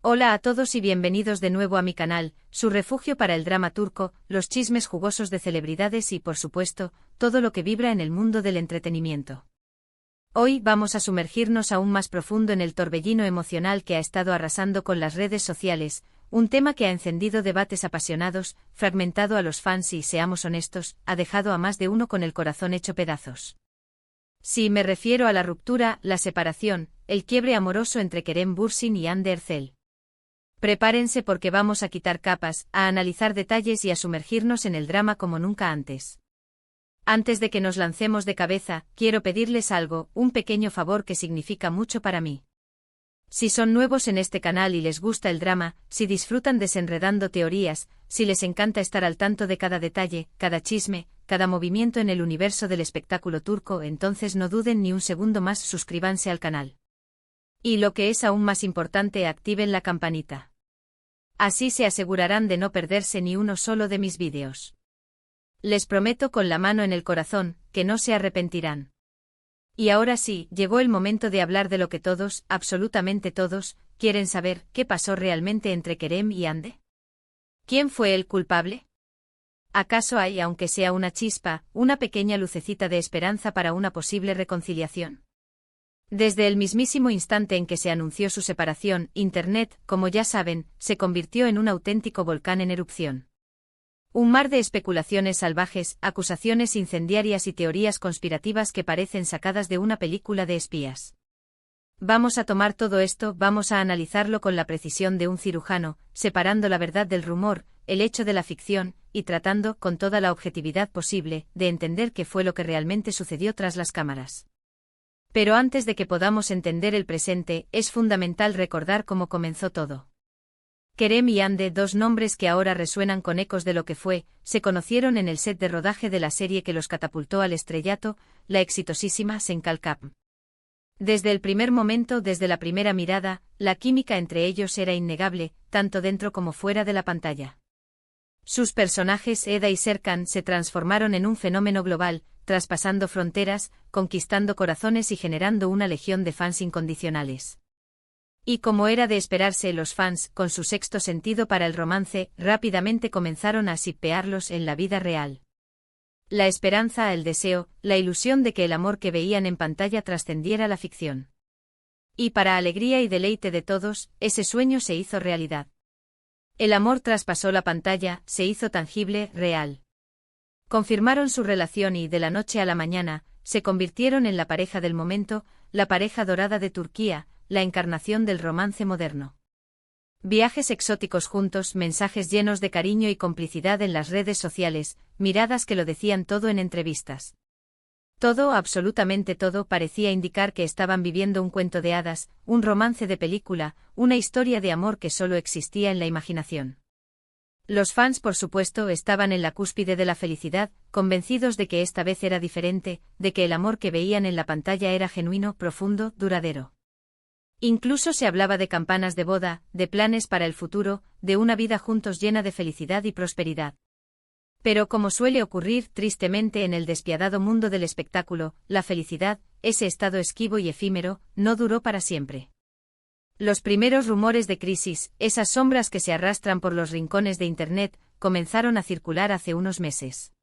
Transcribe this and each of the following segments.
Hola a todos y bienvenidos de nuevo a mi canal, su refugio para el drama turco, los chismes jugosos de celebridades y, por supuesto, todo lo que vibra en el mundo del entretenimiento. Hoy vamos a sumergirnos aún más profundo en el torbellino emocional que ha estado arrasando con las redes sociales, un tema que ha encendido debates apasionados, fragmentado a los fans y, seamos honestos, ha dejado a más de uno con el corazón hecho pedazos. Sí, me refiero a la ruptura, la separación, el quiebre amoroso entre Kerem Bürsin y Hande Erçel. Prepárense porque vamos a quitar capas, a analizar detalles y a sumergirnos en el drama como nunca antes. Antes de que nos lancemos de cabeza, quiero pedirles algo, un pequeño favor que significa mucho para mí. Si son nuevos en este canal y les gusta el drama, si disfrutan desenredando teorías, si les encanta estar al tanto de cada detalle, cada chisme, cada movimiento en el universo del espectáculo turco, entonces no duden ni un segundo más, suscríbanse al canal. Y lo que es aún más importante, activen la campanita. Así se asegurarán de no perderse ni uno solo de mis vídeos. Les prometo con la mano en el corazón, que no se arrepentirán. Y ahora sí, llegó el momento de hablar de lo que todos, absolutamente todos, quieren saber: ¿qué pasó realmente entre Kerem y Hande? ¿Quién fue el culpable? ¿Acaso hay, aunque sea una chispa, una pequeña lucecita de esperanza para una posible reconciliación? Desde el mismísimo instante en que se anunció su separación, Internet, como ya saben, se convirtió en un auténtico volcán en erupción. Un mar de especulaciones salvajes, acusaciones incendiarias y teorías conspirativas que parecen sacadas de una película de espías. Vamos a tomar todo esto, vamos a analizarlo con la precisión de un cirujano, separando la verdad del rumor, el hecho de la ficción, y tratando, con toda la objetividad posible, de entender qué fue lo que realmente sucedió tras las cámaras. Pero antes de que podamos entender el presente, es fundamental recordar cómo comenzó todo. Kerem y Hande, dos nombres que ahora resuenan con ecos de lo que fue, se conocieron en el set de rodaje de la serie que los catapultó al estrellato, la exitosísima Senkalkap. Desde el primer momento, desde la primera mirada, la química entre ellos era innegable, tanto dentro como fuera de la pantalla. Sus personajes, Eda y Serkan, se transformaron en un fenómeno global, traspasando fronteras, conquistando corazones y generando una legión de fans incondicionales. Y como era de esperarse, los fans, con su sexto sentido para el romance, rápidamente comenzaron a shippearlos en la vida real. La esperanza, el deseo, la ilusión de que el amor que veían en pantalla trascendiera la ficción. Y para alegría y deleite de todos, ese sueño se hizo realidad. El amor traspasó la pantalla, se hizo tangible, real. Confirmaron su relación y, de la noche a la mañana, se convirtieron en la pareja del momento, la pareja dorada de Turquía, la encarnación del romance moderno. Viajes exóticos juntos, mensajes llenos de cariño y complicidad en las redes sociales, miradas que lo decían todo en entrevistas. Todo, absolutamente todo, parecía indicar que estaban viviendo un cuento de hadas, un romance de película, una historia de amor que solo existía en la imaginación. Los fans, por supuesto, estaban en la cúspide de la felicidad, convencidos de que esta vez era diferente, de que el amor que veían en la pantalla era genuino, profundo, duradero. Incluso se hablaba de campanas de boda, de planes para el futuro, de una vida juntos llena de felicidad y prosperidad. Pero como suele ocurrir tristemente en el despiadado mundo del espectáculo, la felicidad, ese estado esquivo y efímero, no duró para siempre. Los primeros rumores de crisis, esas sombras que se arrastran por los rincones de Internet, comenzaron a circular hace unos meses.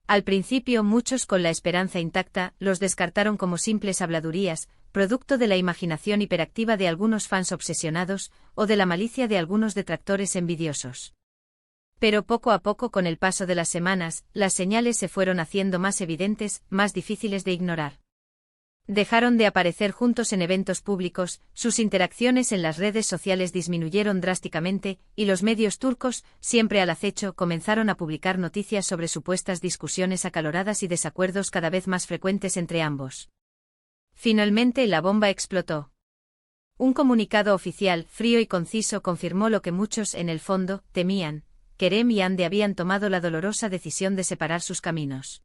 Al principio, muchos, con la esperanza intacta, los descartaron como simples habladurías, producto de la imaginación hiperactiva de algunos fans obsesionados, o de la malicia de algunos detractores envidiosos. Pero poco a poco, con el paso de las semanas, las señales se fueron haciendo más evidentes, más difíciles de ignorar. Dejaron de aparecer juntos en eventos públicos, sus interacciones en las redes sociales disminuyeron drásticamente, y los medios turcos, siempre al acecho, comenzaron a publicar noticias sobre supuestas discusiones acaloradas y desacuerdos cada vez más frecuentes entre ambos. Finalmente la bomba explotó. Un comunicado oficial, frío y conciso, confirmó lo que muchos, en el fondo, temían: Kerem y Hande habían tomado la dolorosa decisión de separar sus caminos.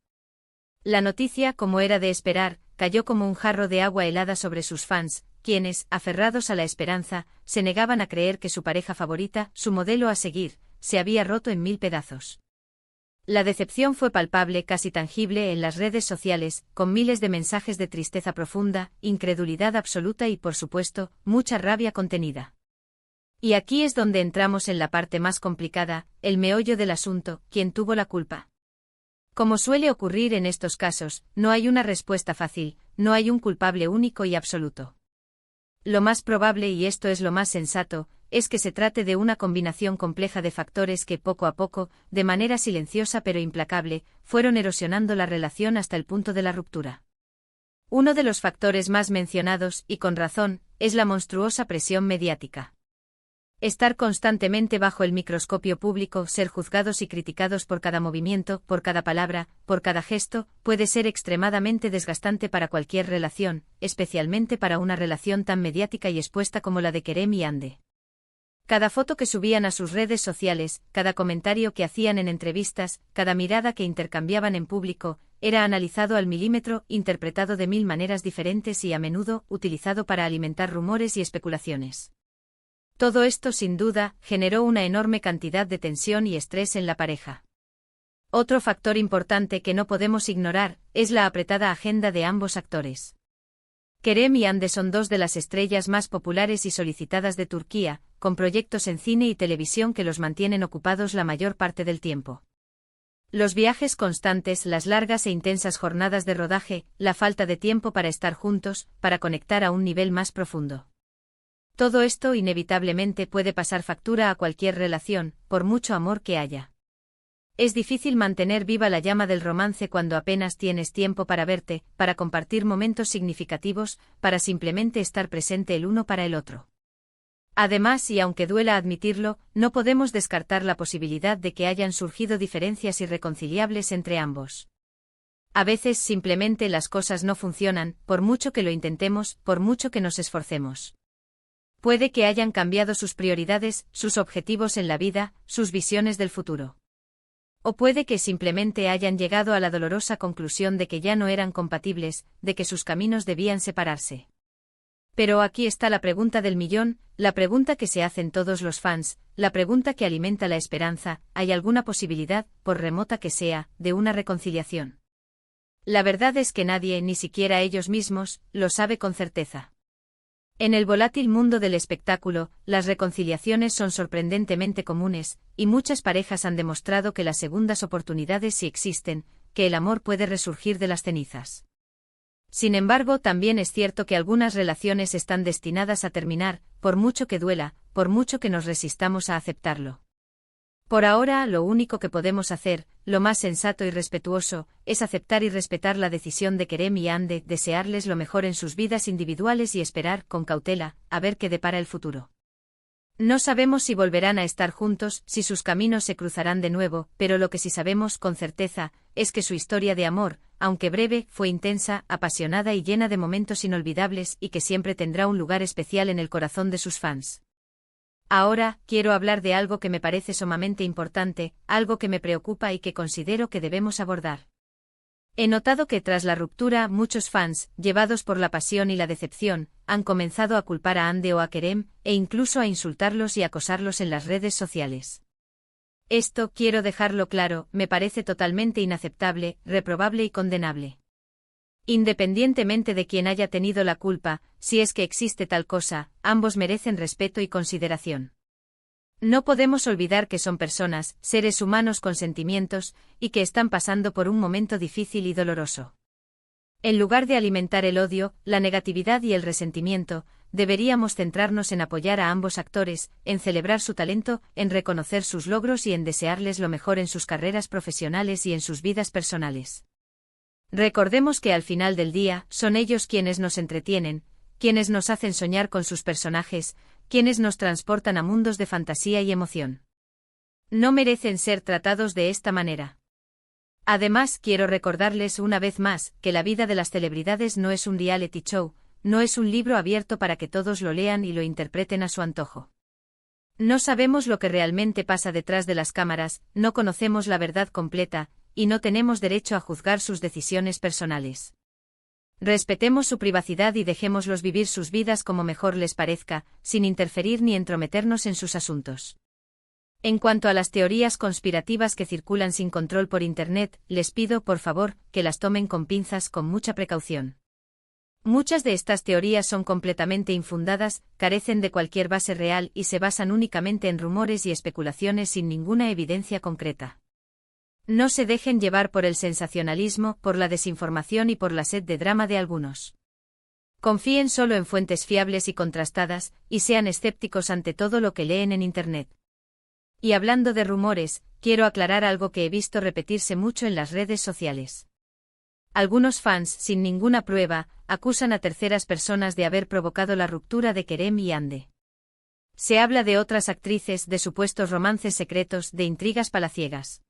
La noticia, como era de esperar, cayó como un jarro de agua helada sobre sus fans, quienes, aferrados a la esperanza, se negaban a creer que su pareja favorita, su modelo a seguir, se había roto en mil pedazos. La decepción fue palpable, casi tangible, en las redes sociales, con miles de mensajes de tristeza profunda, incredulidad absoluta y, por supuesto, mucha rabia contenida. Y aquí es donde entramos en la parte más complicada, el meollo del asunto, ¿quién tuvo la culpa? Como suele ocurrir en estos casos, no hay una respuesta fácil, no hay un culpable único y absoluto. Lo más probable, y esto es lo más sensato, es que se trate de una combinación compleja de factores que poco a poco, de manera silenciosa pero implacable, fueron erosionando la relación hasta el punto de la ruptura. Uno de los factores más mencionados, y con razón, es la monstruosa presión mediática. Estar constantemente bajo el microscopio público, ser juzgados y criticados por cada movimiento, por cada palabra, por cada gesto, puede ser extremadamente desgastante para cualquier relación, especialmente para una relación tan mediática y expuesta como la de Kerem y Hande. Cada foto que subían a sus redes sociales, cada comentario que hacían en entrevistas, cada mirada que intercambiaban en público, era analizado al milímetro, interpretado de 1000 maneras diferentes y a menudo utilizado para alimentar rumores y especulaciones. Todo esto, sin duda, generó una enorme cantidad de tensión y estrés en la pareja. Otro factor importante que no podemos ignorar es la apretada agenda de ambos actores. Kerem y Hande son dos de las estrellas más populares y solicitadas de Turquía, con proyectos en cine y televisión que los mantienen ocupados la mayor parte del tiempo. Los viajes constantes, las largas e intensas jornadas de rodaje, la falta de tiempo para estar juntos, para conectar a un nivel más profundo. Todo esto inevitablemente puede pasar factura a cualquier relación, por mucho amor que haya. Es difícil mantener viva la llama del romance cuando apenas tienes tiempo para verte, para compartir momentos significativos, para simplemente estar presente el uno para el otro. Además, y aunque duela admitirlo, no podemos descartar la posibilidad de que hayan surgido diferencias irreconciliables entre ambos. A veces simplemente las cosas no funcionan, por mucho que lo intentemos, por mucho que nos esforcemos. Puede que hayan cambiado sus prioridades, sus objetivos en la vida, sus visiones del futuro. O puede que simplemente hayan llegado a la dolorosa conclusión de que ya no eran compatibles, de que sus caminos debían separarse. Pero aquí está la pregunta del millón, la pregunta que se hacen todos los fans, la pregunta que alimenta la esperanza: ¿hay alguna posibilidad, por remota que sea, de una reconciliación? La verdad es que nadie, ni siquiera ellos mismos, lo sabe con certeza. En el volátil mundo del espectáculo, las reconciliaciones son sorprendentemente comunes, y muchas parejas han demostrado que las segundas oportunidades sí existen, que el amor puede resurgir de las cenizas. Sin embargo, también es cierto que algunas relaciones están destinadas a terminar, por mucho que duela, por mucho que nos resistamos a aceptarlo. Por ahora, lo único que podemos hacer, lo más sensato y respetuoso, es aceptar y respetar la decisión de Kerem y Hande, desearles lo mejor en sus vidas individuales y esperar, con cautela, a ver qué depara el futuro. No sabemos si volverán a estar juntos, si sus caminos se cruzarán de nuevo, pero lo que sí sabemos con certeza es que su historia de amor, aunque breve, fue intensa, apasionada y llena de momentos inolvidables, y que siempre tendrá un lugar especial en el corazón de sus fans. Ahora, quiero hablar de algo que me parece sumamente importante, algo que me preocupa y que considero que debemos abordar. He notado que tras la ruptura, muchos fans, llevados por la pasión y la decepción, han comenzado a culpar a Hande o a Kerem, e incluso a insultarlos y acosarlos en las redes sociales. Esto, quiero dejarlo claro, me parece totalmente inaceptable, reprobable y condenable. Independientemente de quién haya tenido la culpa, si es que existe tal cosa, ambos merecen respeto y consideración. No podemos olvidar que son personas, seres humanos con sentimientos, y que están pasando por un momento difícil y doloroso. En lugar de alimentar el odio, la negatividad y el resentimiento, deberíamos centrarnos en apoyar a ambos actores, en celebrar su talento, en reconocer sus logros y en desearles lo mejor en sus carreras profesionales y en sus vidas personales. Recordemos que al final del día, son ellos quienes nos entretienen, quienes nos hacen soñar con sus personajes, quienes nos transportan a mundos de fantasía y emoción. No merecen ser tratados de esta manera. Además, quiero recordarles una vez más que la vida de las celebridades no es un reality show, no es un libro abierto para que todos lo lean y lo interpreten a su antojo. No sabemos lo que realmente pasa detrás de las cámaras, no conocemos la verdad completa, y no tenemos derecho a juzgar sus decisiones personales. Respetemos su privacidad y dejémoslos vivir sus vidas como mejor les parezca, sin interferir ni entrometernos en sus asuntos. En cuanto a las teorías conspirativas que circulan sin control por Internet, les pido, por favor, que las tomen con pinzas, con mucha precaución. Muchas de estas teorías son completamente infundadas, carecen de cualquier base real y se basan únicamente en rumores y especulaciones sin ninguna evidencia concreta. No se dejen llevar por el sensacionalismo, por la desinformación y por la sed de drama de algunos. Confíen solo en fuentes fiables y contrastadas, y sean escépticos ante todo lo que leen en Internet. Y hablando de rumores, quiero aclarar algo que he visto repetirse mucho en las redes sociales. Algunos fans, sin ninguna prueba, acusan a terceras personas de haber provocado la ruptura de Kerem y Ande. Se habla de otras actrices, de supuestos romances secretos, de intrigas palaciegas.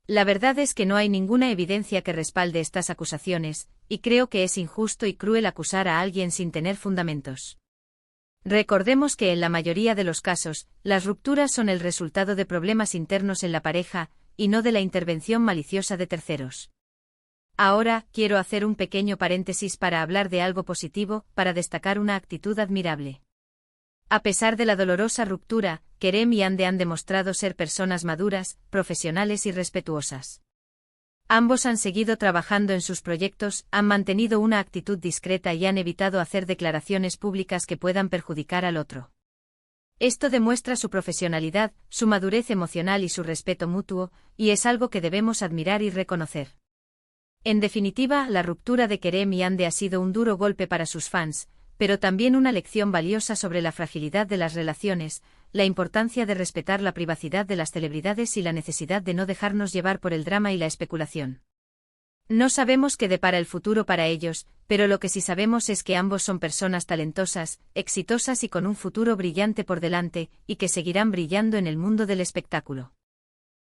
La verdad es que no hay ninguna evidencia que respalde estas acusaciones, y creo que es injusto y cruel acusar a alguien sin tener fundamentos. Recordemos que en la mayoría de los casos, las rupturas son el resultado de problemas internos en la pareja, y no de la intervención maliciosa de terceros. Ahora, quiero hacer un pequeño paréntesis para hablar de algo positivo, para destacar una actitud admirable. A pesar de la dolorosa ruptura, Kerem y Ande han demostrado ser personas maduras, profesionales y respetuosas. Ambos han seguido trabajando en sus proyectos, han mantenido una actitud discreta y han evitado hacer declaraciones públicas que puedan perjudicar al otro. Esto demuestra su profesionalidad, su madurez emocional y su respeto mutuo, y es algo que debemos admirar y reconocer. En definitiva, la ruptura de Kerem y Ande ha sido un duro golpe para sus fans, pero también una lección valiosa sobre la fragilidad de las relaciones, la importancia de respetar la privacidad de las celebridades y la necesidad de no dejarnos llevar por el drama y la especulación. No sabemos qué depara el futuro para ellos, pero lo que sí sabemos es que ambos son personas talentosas, exitosas y con un futuro brillante por delante, y que seguirán brillando en el mundo del espectáculo.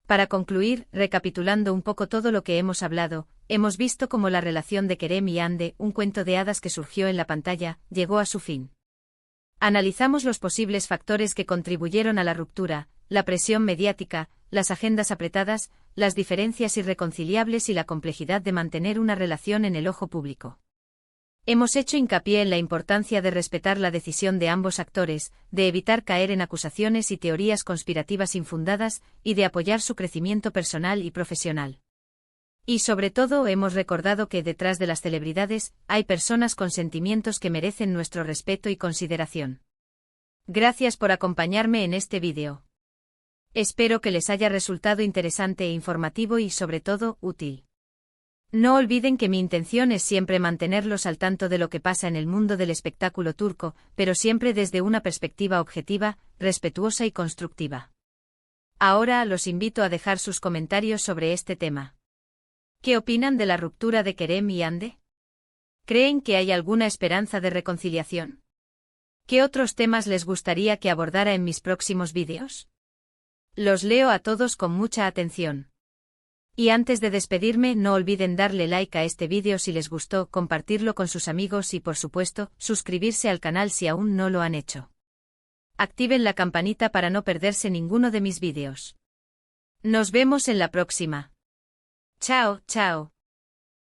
Para concluir, recapitulando un poco todo lo que hemos hablado, hemos visto cómo la relación de Kerem y Ande, un cuento de hadas que surgió en la pantalla, llegó a su fin. Analizamos los posibles factores que contribuyeron a la ruptura, la presión mediática, las agendas apretadas, las diferencias irreconciliables y la complejidad de mantener una relación en el ojo público. Hemos hecho hincapié en la importancia de respetar la decisión de ambos actores, de evitar caer en acusaciones y teorías conspirativas infundadas, y de apoyar su crecimiento personal y profesional. Y sobre todo hemos recordado que detrás de las celebridades, hay personas con sentimientos que merecen nuestro respeto y consideración. Gracias por acompañarme en este vídeo. Espero que les haya resultado interesante e informativo y sobre todo, útil. No olviden que mi intención es siempre mantenerlos al tanto de lo que pasa en el mundo del espectáculo turco, pero siempre desde una perspectiva objetiva, respetuosa y constructiva. Ahora los invito a dejar sus comentarios sobre este tema. ¿Qué opinan de la ruptura de Kerem y Ande? ¿Creen que hay alguna esperanza de reconciliación? ¿Qué otros temas les gustaría que abordara en mis próximos vídeos? Los leo a todos con mucha atención. Y antes de despedirme, no olviden darle like a este vídeo si les gustó, compartirlo con sus amigos y por supuesto, suscribirse al canal si aún no lo han hecho. Activen la campanita para no perderse ninguno de mis vídeos. Nos vemos en la próxima. Chao, chao.